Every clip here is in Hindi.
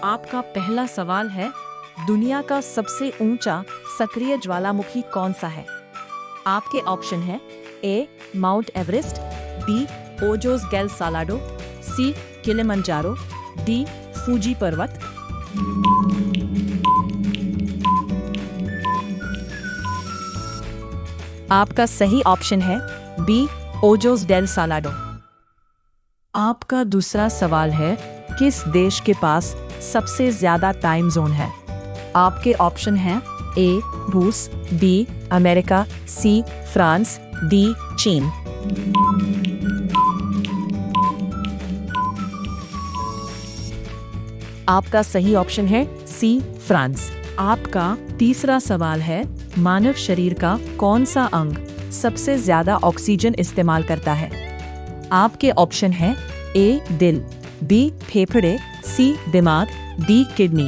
आपका पहला सवाल है, दुनिया का सबसे ऊंचा सक्रिय ज्वालामुखी कौन सा है? आपके ऑप्शन है ए माउंट एवरेस्ट, बी ओजोस गेल सालाडो, सी किलिमंजारो, डी फूजी पर्वत। आपका सही ऑप्शन है बी ओजोस डेल सालाडो। आपका दूसरा सवाल है, किस देश के पास सबसे ज्यादा टाइम जोन है? आपके ऑप्शन हैं ए रूस, B America, C France, D चीन। आपका सही ऑप्शन है सी फ्रांस। आपका तीसरा सवाल है, मानव शरीर का कौन सा अंग सबसे ज्यादा ऑक्सीजन इस्तेमाल करता है? आपके ऑप्शन हैं ए दिल, बी फेफड़े, सी दिमाग, डी किडनी।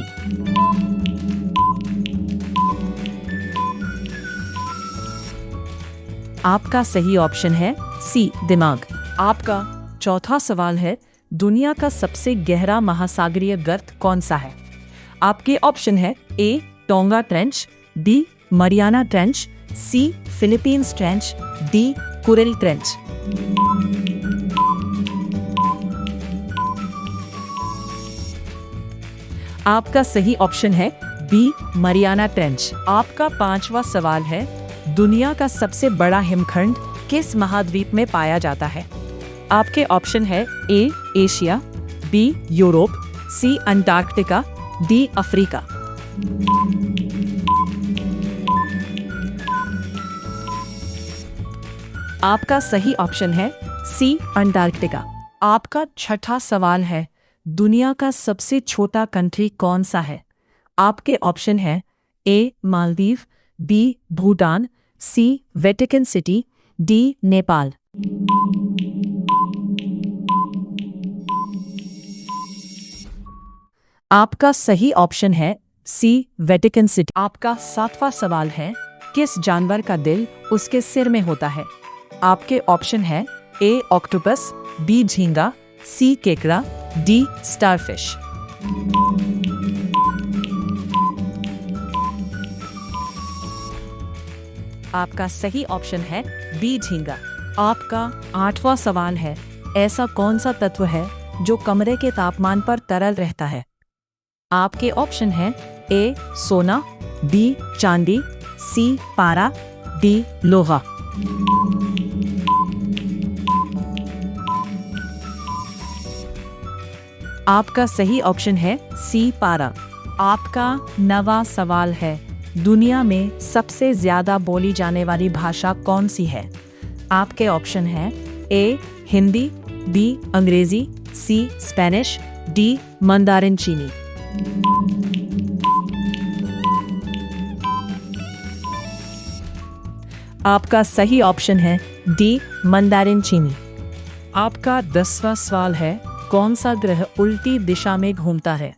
आपका सही ऑप्शन है सी दिमाग। आपका चौथा सवाल है, दुनिया का सबसे गहरा महासागरीय गर्त कौन सा है? आपके ऑप्शन है A Tonga trench, B Mariana trench, C Philippines trench, D Kuril trench. आपका सही ऑप्शन है बी मरियाना ट्रेंच। आपका पांचवा सवाल है, दुनिया का सबसे बड़ा हिमखंड किस महाद्वीप में पाया जाता है? आपके ऑप्शन है A Asia, B Europe, C Antarctica, D Africa. आपका सही ऑप्शन है सी अंटार्कटिका। आपका छठा सवाल है, दुनिया का सबसे छोटा कंट्री कौन सा है? आपके ऑप्शन है ए मालदीव, बी भूटान, सी वेटिकन सिटी, डी नेपाल। आपका सही ऑप्शन है सी वेटिकन सिटी। आपका सातवां सवाल है, किस जानवर का दिल उसके सिर में होता है? आपके ऑप्शन है ए ऑक्टोपस, बी झींगा, सी केकड़ा, डी स्टारफिश। आपका सही ऑप्शन है बी झींगा। आपका आठवां सवाल है, ऐसा कौन सा तत्व है जो कमरे के तापमान पर तरल रहता है? आपके ऑप्शन हैं ए सोना, बी चांदी, सी पारा, डी लोहा। आपका सही ऑप्शन है सी पारा। आपका नवा सवाल है, दुनिया में सबसे ज्यादा बोली जाने वाली भाषा कौन सी है? आपके ऑप्शन हैं ए हिंदी, बी अंग्रेजी, सी स्पेनिश, डी मंदारिन चीनी। आपका सही ऑप्शन है डी मंदारिन चीनी। आपका 10वां सवाल है, कौन सा ग्रह उल्टी दिशा में घूमता है?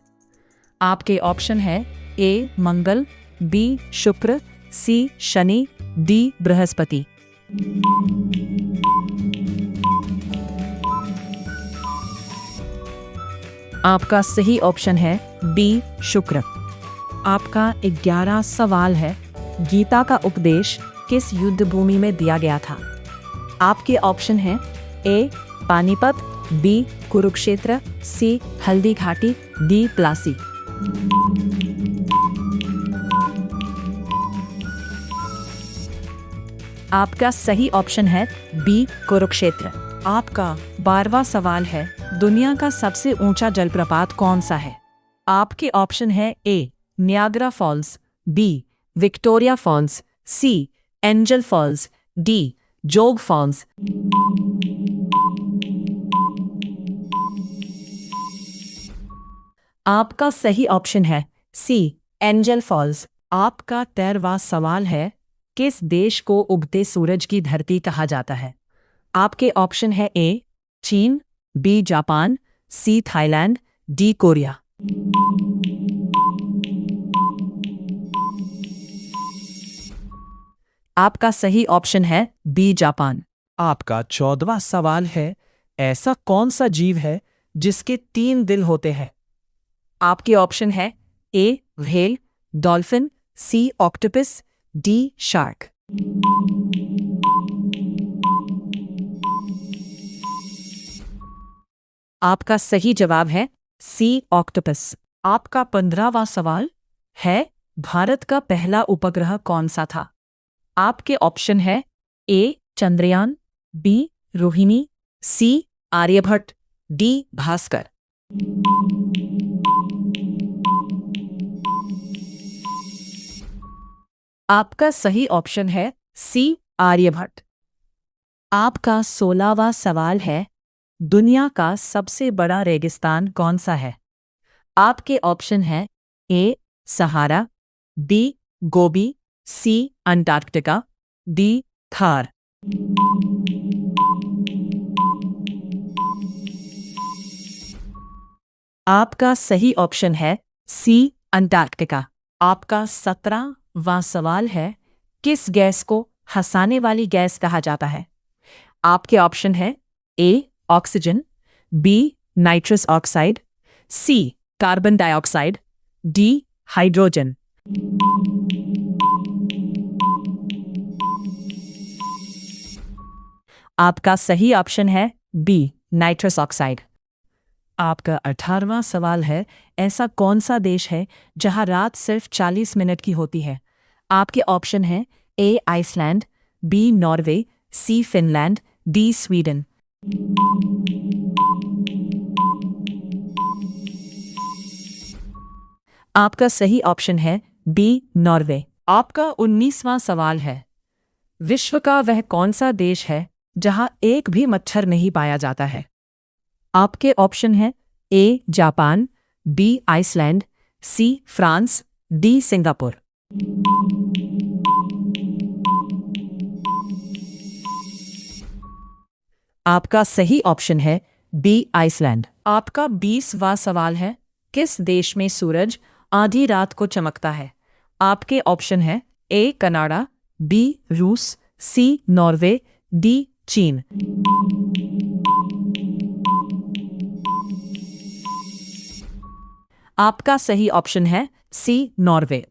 आपके ऑप्शन है ए मंगल, बी शुक्र, सी शनि, डी बृहस्पति। आपका सही ऑप्शन है बी शुक्र। आपका 11वां सवाल है, गीता का उपदेश किस युद्ध भूमि में दिया गया था? आपके ऑप्शन हैं ए पानीपत, बी कुरुक्षेत्र, सी हल्दी घाटी, डी प्लासी। आपका सही ऑप्शन है बी कुरुक्षेत्र। आपका 12वां सवाल है, दुनिया का सबसे ऊंचा जलप्रपात कौन सा है? आपके ऑप्शन है A Niagara falls, B Victoria falls, C Angel falls, D Jog falls. आपका सही ऑप्शन है सी एंजल फॉल्स। आपका 13वां सवाल है, किस देश को उगते सूरज की धरती कहा जाता है? आपके ऑप्शन है ए चीन, B Japan, C Thailand, D Korea. आपका सही ऑप्शन है बी जापान। आपका 14वां सवाल है, ऐसा कौन सा जीव है जिसके 3 दिल होते हैं? आपके ऑप्शन है ए व्हेल, डॉल्फिन, सी ऑक्टोपस, डी शार्क। आपका सही जवाब है सी ऑक्टोपस। आपका 15वां सवाल है भारत का पहला उपग्रह कौन सा था? आपके ऑप्शन है ए चंद्रयान, बी रोहिणी, सी आर्यभट्ट, डी भास्कर। आपका सही ऑप्शन है सी आर्यभट्ट। आपका 16वां सवाल है दुनिया का सबसे बड़ा रेगिस्तान कौन सा है? आपके ऑप्शन है ए सहारा, बी गोबी, सी अंटार्कटिका, डी थार। आपका सही ऑप्शन है सी अंटार्कटिका। आपका 17वां सवाल है किस गैस को हंसाने वाली गैस कहा जाता है? आपके ऑप्शन है A oxygen, B nitrous oxide, C carbon dioxide, D hydrogen. आपका सही ऑप्शन है बी नाइट्रस ऑक्साइड। आपका 18वां सवाल है ऐसा कौन सा देश है जहां रात सिर्फ 40 मिनट की होती है? आपके ऑप्शन हैं ए आइसलैंड, बी नॉर्वे, सी फिनलैंड, डी स्वीडन। आपका सही ऑप्शन है बी नॉर्वे। आपका 19वां सवाल है विश्व का वह कौन सा देश है जहां एक भी मच्छर नहीं पाया जाता है? आपके ऑप्शन है A Japan, B Iceland, C France, D Singapore. आपका सही ऑप्शन है बी आइसलैंड। आपका 20वां सवाल है किस देश में सूरज आधी रात को चमकता है? आपके ऑप्शन है ए कनाडा, बी रूस, सी नॉर्वे, डी चीन। आपका सही ऑप्शन है सी नॉर्वे।